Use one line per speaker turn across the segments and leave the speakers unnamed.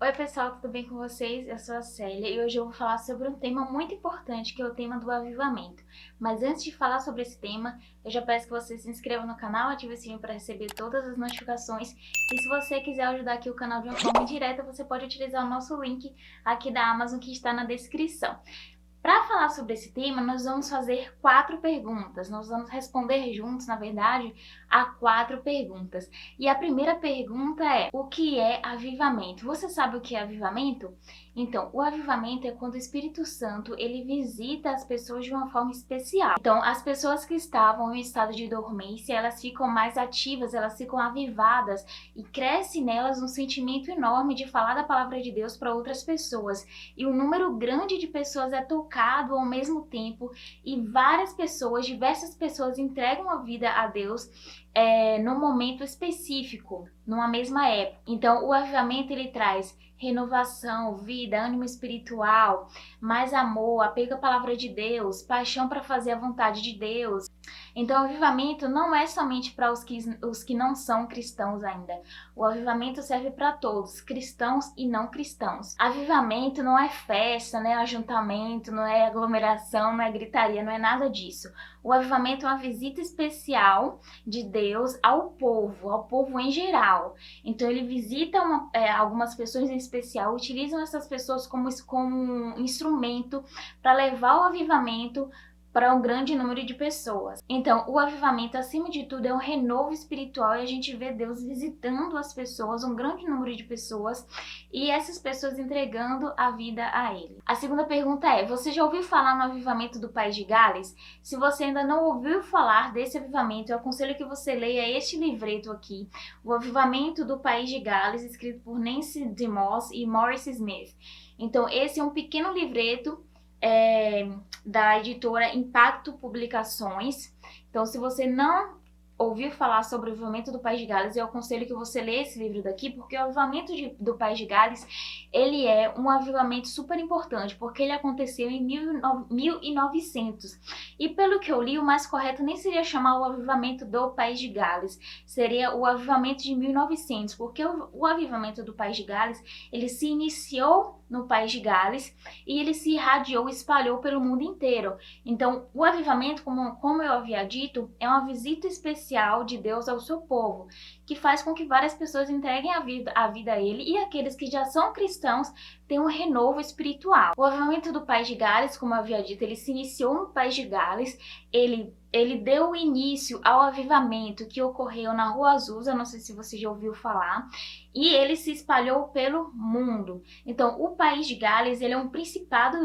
Oi pessoal, tudo bem com vocês? Eu sou a Célia e hoje eu vou falar sobre um tema muito importante, que é o tema do avivamento. Mas antes de falar sobre esse tema, eu já peço que você se inscreva no canal, ative o sininho para receber todas as notificações. E se você quiser ajudar aqui o canal de uma forma direta, você pode utilizar o nosso link aqui da Amazon que está na descrição. Para falar sobre esse tema, nós vamos fazer 4 perguntas. Nós vamos responder juntos, na verdade, a 4 perguntas. E a primeira pergunta é: o que é avivamento? Você sabe o que é avivamento? Então, o avivamento é quando o Espírito Santo ele visita as pessoas de uma forma especial. Então, as pessoas que estavam em estado de dormência, elas ficam mais ativas, elas ficam avivadas e cresce nelas um sentimento enorme de falar da palavra de Deus para outras pessoas. E um número grande de pessoas é tocado ao mesmo tempo e várias pessoas, diversas pessoas entregam a vida a Deus num momento específico, numa mesma época. Então, o avivamento ele traz renovação, vida, ânimo espiritual, mais amor, apego à palavra de Deus, paixão para fazer a vontade de Deus. Então, o avivamento não é somente para os que não são cristãos ainda. O avivamento serve para todos, cristãos e não cristãos. Avivamento não é festa, não é ajuntamento, não é aglomeração, não é gritaria, não é nada disso. O avivamento é uma visita especial de Deus ao povo em geral. Então, ele visita algumas pessoas em especial, utilizam essas pessoas como um instrumento para levar o avivamento para um grande número de pessoas. Então, o avivamento, acima de tudo, é um renovo espiritual e a gente vê Deus visitando as pessoas, um grande número de pessoas, e essas pessoas entregando a vida a Ele. A segunda pergunta é: você já ouviu falar no avivamento do País de Gales? Se você ainda não ouviu falar desse avivamento, eu aconselho que você leia este livreto aqui, O Avivamento do País de Gales, escrito por Nancy DeMoss e Morris Smith. Então, esse é um pequeno livreto da editora Impacto Publicações. Então, se você não ouviu falar sobre o avivamento do País de Gales, eu aconselho que você leia esse livro daqui, porque o avivamento do País de Gales, ele é um avivamento super importante, porque ele aconteceu em 1900. E pelo que eu li, o mais correto nem seria chamar o avivamento do País de Gales, seria o avivamento de 1900, porque o avivamento do País de Gales, ele se iniciou no País de Gales e ele se irradiou e espalhou pelo mundo inteiro. Então, o avivamento, como eu havia dito, é uma visita especial de Deus ao seu povo, que faz com que várias pessoas entreguem a vida a Ele, e aqueles que já são cristãos têm um renovo espiritual. O avivamento do País de Gales, como eu havia dito, ele se iniciou no País de Gales, ele deu início ao avivamento que ocorreu na Rua Azusa, não sei se você já ouviu falar, e ele se espalhou pelo mundo. Então, o País de Gales, ele é um principado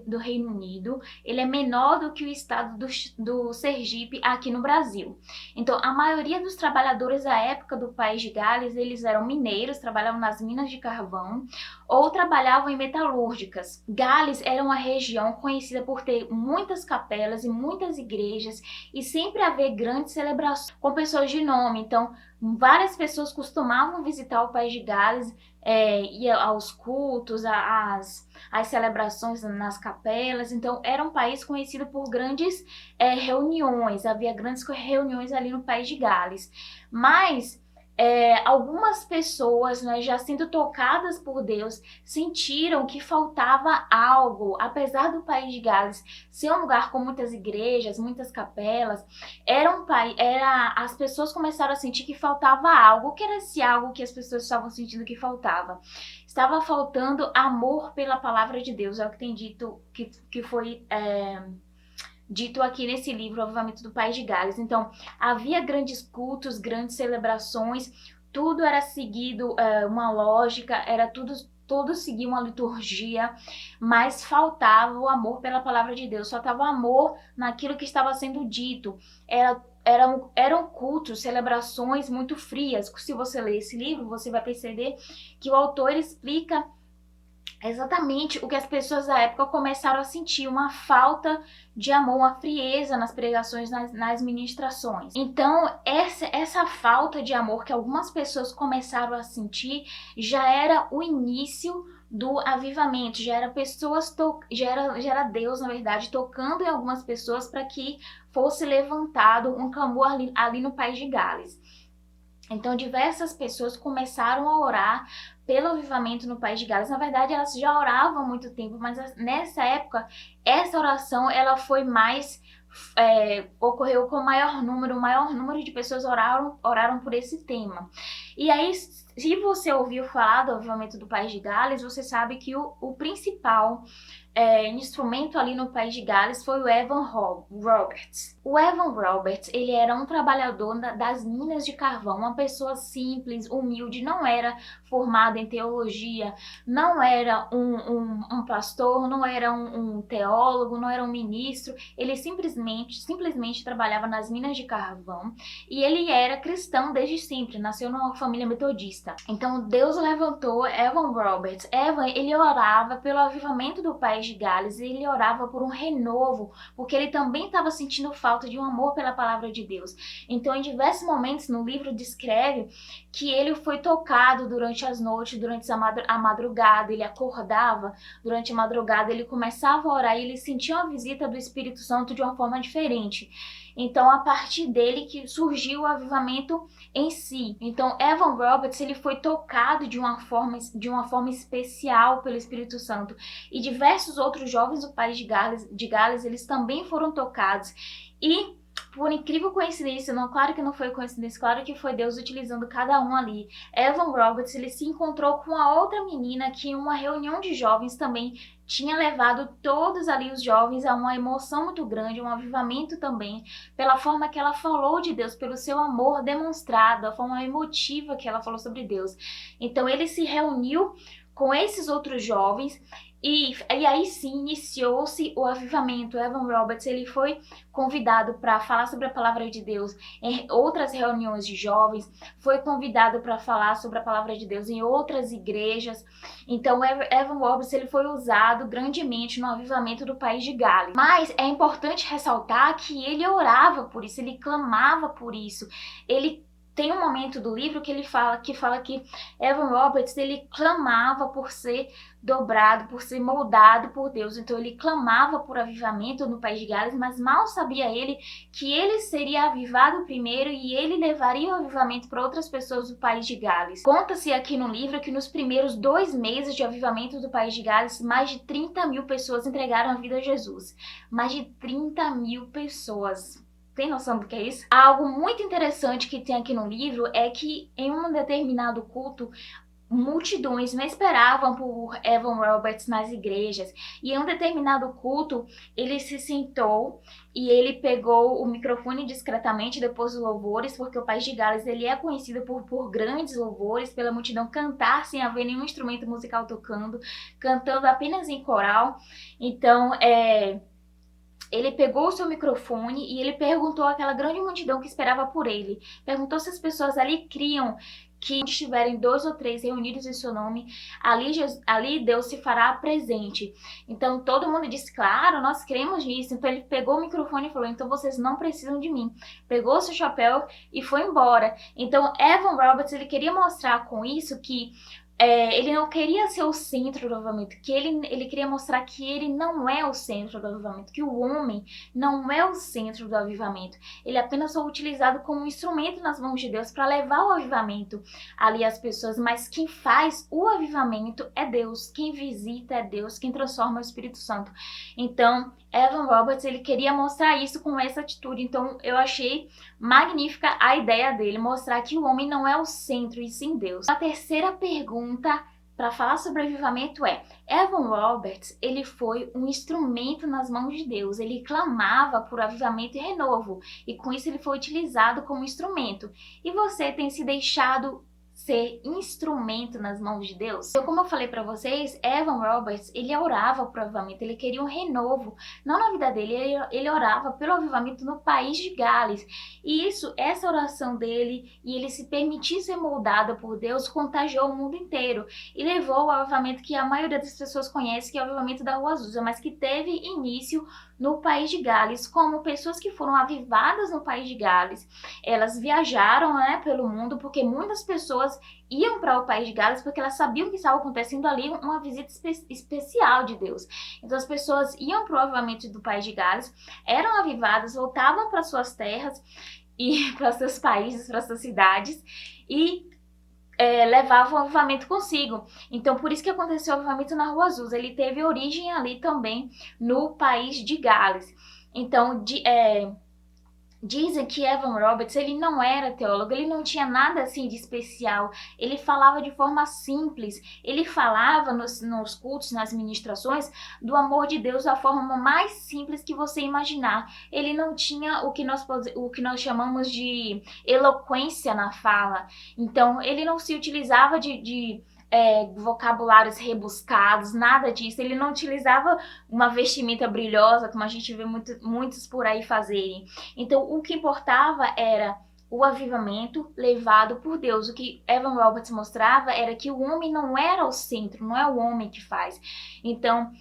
do Reino Unido, ele é menor do que o estado do Sergipe aqui no Brasil. Então, a maioria dos trabalhadores da época do País de Gales, eles eram mineiros, trabalhavam nas minas de carvão ou trabalhavam em metalúrgicas. Gales era uma região conhecida por ter muitas capelas e muitas igrejas e sempre haver grandes celebrações com pessoas de nome. Então, várias pessoas costumavam visitar o País de Gales, ir aos cultos, às celebrações nas capelas. Então, era um país conhecido por grandes reuniões, havia grandes reuniões ali no País de Gales. Mas algumas pessoas, né, já sendo tocadas por Deus, sentiram que faltava algo. Apesar do País de Gales ser um lugar com muitas igrejas, muitas capelas, as pessoas começaram a sentir que faltava algo. O que era esse algo que as pessoas estavam sentindo que faltava? Estava faltando amor pela palavra de Deus. É o que tem dito, que foi dito aqui nesse livro, O Avivamento do País de Gales. Então, havia grandes cultos, grandes celebrações, tudo era seguido uma lógica, era tudo seguia uma liturgia, mas faltava o amor pela palavra de Deus, faltava amor naquilo que estava sendo dito. Eram cultos, celebrações muito frias. Se você ler esse livro, você vai perceber que o autor explica exatamente o que as pessoas da época começaram a sentir: uma falta de amor, uma frieza nas pregações, nas ministrações. Então, essa falta de amor que algumas pessoas começaram a sentir já era o início do avivamento, já era Deus, na verdade, tocando em algumas pessoas para que fosse levantado um clamor ali no País de Gales. Então, diversas pessoas começaram a orar pelo avivamento no país de Gales. Na verdade, elas já oravam há muito tempo, mas nessa época, essa oração ela foi mais ocorreu com o maior número de pessoas oraram por esse tema. E aí, se você ouviu falar do avivamento do país de Gales, você sabe que o principal instrumento ali no país de Gales foi o Evan Roberts. O Evan Roberts, ele era um trabalhador das minas de carvão, uma pessoa simples, humilde, não era formado em teologia, não era um pastor, não era um teólogo, não era um ministro, ele simplesmente trabalhava nas minas de carvão e ele era cristão desde sempre, nasceu numa família metodista. Então Deus levantou Evan Roberts. Evan, ele orava pelo avivamento do país de Gales, ele orava por um renovo, porque ele também estava sentindo falta de um amor pela palavra de Deus. Então, em diversos momentos no livro descreve que ele foi tocado durante as noites, durante a madrugada, ele acordava durante a madrugada, ele começava a orar e ele sentia uma visita do Espírito Santo de uma forma diferente. Então, a partir dele que surgiu o avivamento em si. Então, Evan Roberts, ele foi tocado de uma forma especial pelo Espírito Santo. E diversos outros jovens do país de Gales, eles também foram tocados. E, por incrível coincidência, claro que não foi coincidência, claro que foi Deus utilizando cada um ali. Evan Roberts, ele se encontrou com a outra menina que em uma reunião de jovens também tinha levado todos ali os jovens a uma emoção muito grande, um avivamento também, pela forma que ela falou de Deus, pelo seu amor demonstrado, a forma emotiva que ela falou sobre Deus. Então ele se reuniu com esses outros jovens e aí sim iniciou-se o avivamento. Evan Roberts, ele foi convidado para falar sobre a palavra de Deus em outras reuniões de jovens, foi convidado para falar sobre a palavra de Deus em outras igrejas. Então Evan Roberts, ele foi usado grandemente no avivamento do país de Gales. Mas é importante ressaltar que ele orava por isso, ele clamava por isso. Ele tem um momento do livro que ele fala que Evan Roberts, ele clamava por ser dobrado, por ser moldado por Deus. Então ele clamava por avivamento no país de Gales, mas mal sabia ele que ele seria avivado primeiro e ele levaria o avivamento para outras pessoas do país de Gales. Conta-se aqui no livro que nos primeiros 2 meses de avivamento do país de Gales, mais de 30 mil pessoas entregaram a vida a Jesus. Mais de 30 mil pessoas. Tem noção do que é isso? Algo muito interessante que tem aqui no livro é que em um determinado culto, multidões não esperavam por Evan Roberts nas igrejas. E em um determinado culto, ele se sentou e ele pegou o microfone discretamente depois dos louvores, porque o país de Gales ele é conhecido por grandes louvores, pela multidão cantar sem haver nenhum instrumento musical tocando, cantando apenas em coral. Então, ele pegou o seu microfone e ele perguntou àquela grande multidão que esperava por ele. Perguntou se as pessoas ali criam que estiverem 2 ou 3 reunidos em seu nome, ali Deus se fará presente. Então todo mundo disse, claro, nós cremos nisso. Então ele pegou o microfone e falou, então vocês não precisam de mim. Pegou seu chapéu e foi embora. Então Evan Roberts, ele queria mostrar com isso que ele não queria ser o centro do avivamento, que ele queria mostrar que ele não é o centro do avivamento, que o homem não é o centro do avivamento. Ele apenas foi utilizado como um instrumento nas mãos de Deus para levar o avivamento ali às pessoas, mas quem faz o avivamento é Deus, quem visita é Deus, quem transforma é o Espírito Santo. Então, Evan Roberts, ele queria mostrar isso com essa atitude. Então, eu achei magnífica a ideia dele, mostrar que o homem não é o centro e sim Deus. A terceira pergunta para falar sobre avivamento é: Evan Roberts, ele foi um instrumento nas mãos de Deus, ele clamava por avivamento e renovo, e com isso ele foi utilizado como instrumento. E você tem se deixado ser instrumento nas mãos de Deus? Então, como eu falei para vocês, Evan Roberts, ele orava por avivamento, ele queria um renovo, não na vida dele, ele orava pelo avivamento no país de Gales. E essa oração dele, e ele se permitir ser moldado por Deus, contagiou o mundo inteiro e levou ao avivamento que a maioria das pessoas conhece, que é o avivamento da Rua Azusa, mas que teve início no país de Gales, como pessoas que foram avivadas no país de Gales. Elas viajaram, pelo mundo, porque muitas pessoas iam para o país de Gales porque elas sabiam que estava acontecendo ali uma visita especial de Deus. Então as pessoas iam para o avivamento do país de Gales, eram avivadas, voltavam para suas terras ir para seus países, para suas cidades e levava o avivamento consigo. Então, por isso que aconteceu o avivamento na Rua Azusa. Ele teve origem ali também no país de Gales. Então, dizem que Evan Roberts, ele não era teólogo, ele não tinha nada assim de especial, ele falava de forma simples, ele falava nos cultos, nas ministrações, do amor de Deus da forma mais simples que você imaginar. Ele não tinha o que nós chamamos de eloquência na fala, então ele não se utilizava de vocabulários rebuscados, nada disso. Ele não utilizava uma vestimenta brilhosa, como a gente vê muitos por aí fazerem. Então, o que importava era o avivamento levado por Deus. O que Evan Roberts mostrava era que o homem não era o centro, não é o homem que faz. Então,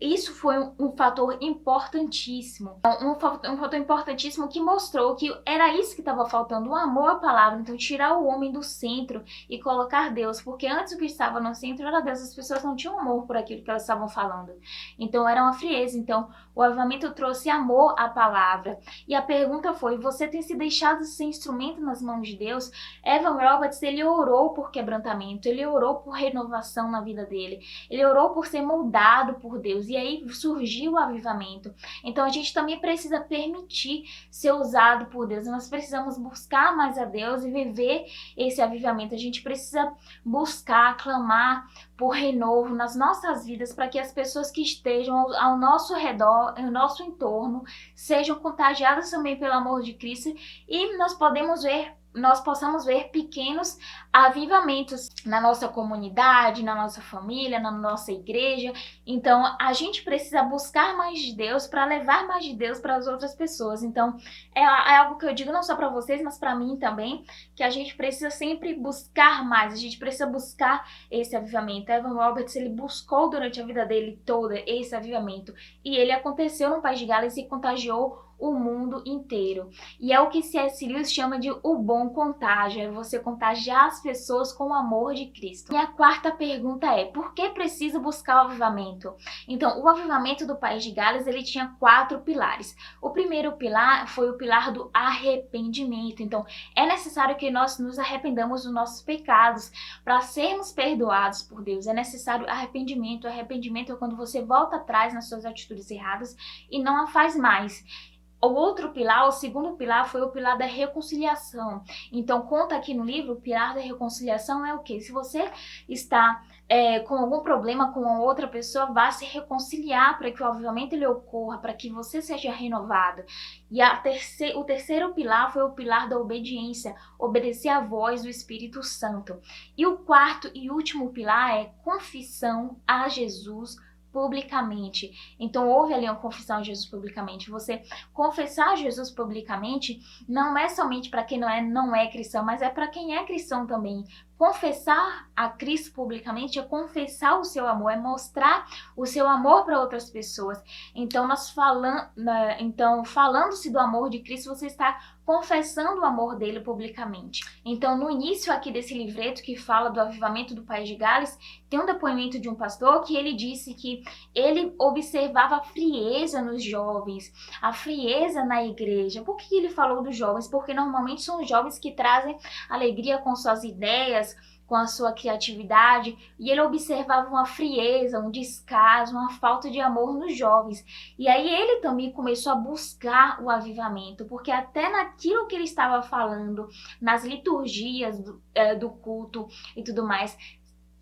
isso foi um fator importantíssimo. Um fator importantíssimo que mostrou que era isso que estava faltando, o amor à palavra. Então, tirar o homem do centro e colocar Deus. Porque antes o que estava no centro era Deus. As pessoas não tinham amor por aquilo que elas estavam falando. Então, era uma frieza. Então, o avivamento trouxe amor à palavra. E a pergunta foi, você tem se deixado ser instrumento nas mãos de Deus? Evan Roberts, ele orou por quebrantamento. Ele orou por renovação na vida dele. Ele orou por ser moldado por Deus, e aí surgiu o avivamento. Então a gente também precisa permitir ser usado por Deus. Nós precisamos buscar mais a Deus e viver esse avivamento. A gente precisa buscar, clamar por renovo nas nossas vidas, para que as pessoas que estejam ao nosso redor, ao nosso entorno, sejam contagiadas também pelo amor de Cristo, e nós possamos ver pequenos avivamentos na nossa comunidade, na nossa família, na nossa igreja. Então, a gente precisa buscar mais de Deus para levar mais de Deus para as outras pessoas. Então, é algo que eu digo não só para vocês, mas para mim também, que a gente precisa sempre buscar mais, a gente precisa buscar esse avivamento. Evan Roberts, ele buscou durante a vida dele toda esse avivamento, e ele aconteceu no País de Gales e contagiou o mundo inteiro. E é o que C.S. Lewis chama de o bom contágio, é você contagiar as pessoas com o amor de Cristo. E a quarta pergunta é, por que preciso buscar o avivamento? Então, o avivamento do País de Gales, ele tinha 4 pilares. O primeiro pilar foi o pilar do arrependimento. Então, é necessário que nós nos arrependamos dos nossos pecados para sermos perdoados por Deus. É necessário arrependimento. Arrependimento é quando você volta atrás nas suas atitudes erradas e não a faz mais. O outro pilar, o segundo pilar, foi o pilar da reconciliação. Então, conta aqui no livro, o pilar da reconciliação é o quê? Se você está com algum problema com a outra pessoa, vá se reconciliar para que o avivamento ele ocorra, para que você seja renovado. E o terceiro pilar foi o pilar da obediência, obedecer à voz do Espírito Santo. E o quarto e último pilar é confissão a Jesus publicamente. Então houve ali uma confissão a Jesus publicamente. Você confessar Jesus publicamente não é somente para quem não é cristão, mas é para quem é cristão também. Confessar a Cristo publicamente é confessar o seu amor, é mostrar o seu amor para outras pessoas. Então falando-se do amor de Cristo, você está confessando o amor dele publicamente. Então, no início aqui desse livreto que fala do avivamento do País de Gales, tem um depoimento de um pastor que ele disse que ele observava a frieza nos jovens, a frieza na igreja. Por que ele falou dos jovens? Porque normalmente são os jovens que trazem alegria com suas ideias, com a sua criatividade, e ele observava uma frieza, um descaso, uma falta de amor nos jovens. E aí ele também começou a buscar o avivamento, porque até naquilo que ele estava falando, nas liturgias do culto e tudo mais,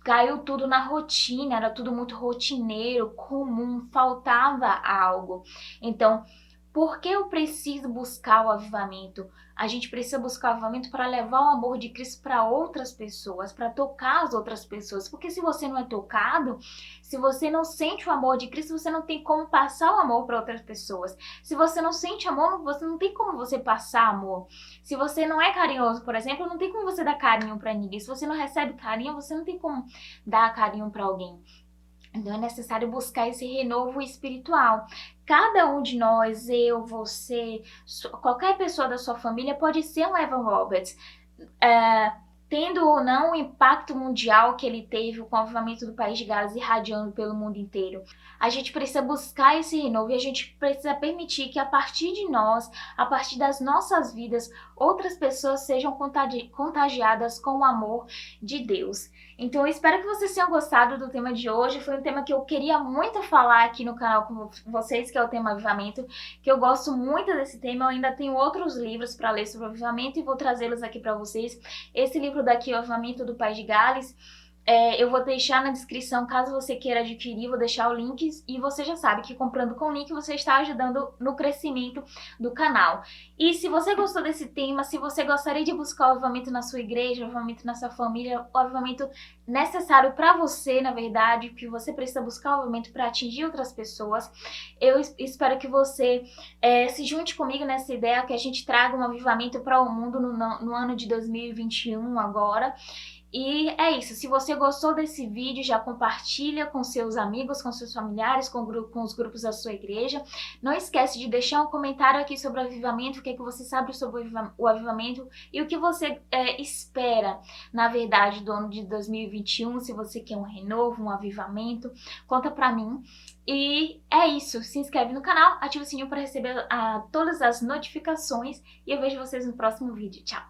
caiu tudo na rotina, era tudo muito rotineiro, comum, faltava algo. Então, por que eu preciso buscar o avivamento? A gente precisa buscar o avivamento para levar o amor de Cristo para outras pessoas, para tocar as outras pessoas. Porque se você não é tocado, se você não sente o amor de Cristo, você não tem como passar o amor para outras pessoas. Se você não sente amor, você não tem como você passar amor. Se você não é carinhoso, por exemplo, não tem como você dar carinho para ninguém. Se você não recebe carinho, você não tem como dar carinho para alguém. Então é necessário buscar esse renovo espiritual. Cada um de nós, eu, você, qualquer pessoa da sua família pode ser um Evan Roberts. tendo ou não o impacto mundial que ele teve com o avivamento do País de Gales irradiando pelo mundo inteiro. A gente precisa buscar esse renovo e a gente precisa permitir que a partir de nós, a partir das nossas vidas, outras pessoas sejam contagiadas com o amor de Deus. Então eu espero que vocês tenham gostado do tema de hoje. Foi um tema que eu queria muito falar aqui no canal com vocês, que é o tema avivamento, que eu gosto muito desse tema. Eu ainda tenho outros livros para ler sobre o avivamento e vou trazê-los aqui para vocês. Esse livro daqui, O Avivamento do País de Gales, eu vou deixar na descrição, caso você queira adquirir, vou deixar o link, e você já sabe que comprando com o link você está ajudando no crescimento do canal. E se você gostou desse tema, se você gostaria de buscar o avivamento na sua igreja, o avivamento na sua família, o avivamento necessário para você, na verdade, que você precisa buscar o avivamento para atingir outras pessoas, eu espero que você se junte comigo nessa ideia, que a gente traga um avivamento para o mundo no ano de 2021 agora. E é isso, se você gostou desse vídeo, já compartilha com seus amigos, com seus familiares, com os grupos da sua igreja. Não esquece de deixar um comentário aqui sobre o avivamento, o que você sabe sobre o avivamento e o que você espera, na verdade, do ano de 2021, se você quer um renovo, um avivamento, conta pra mim. E é isso, se inscreve no canal, ativa o sininho para receber todas as notificações e eu vejo vocês no próximo vídeo. Tchau!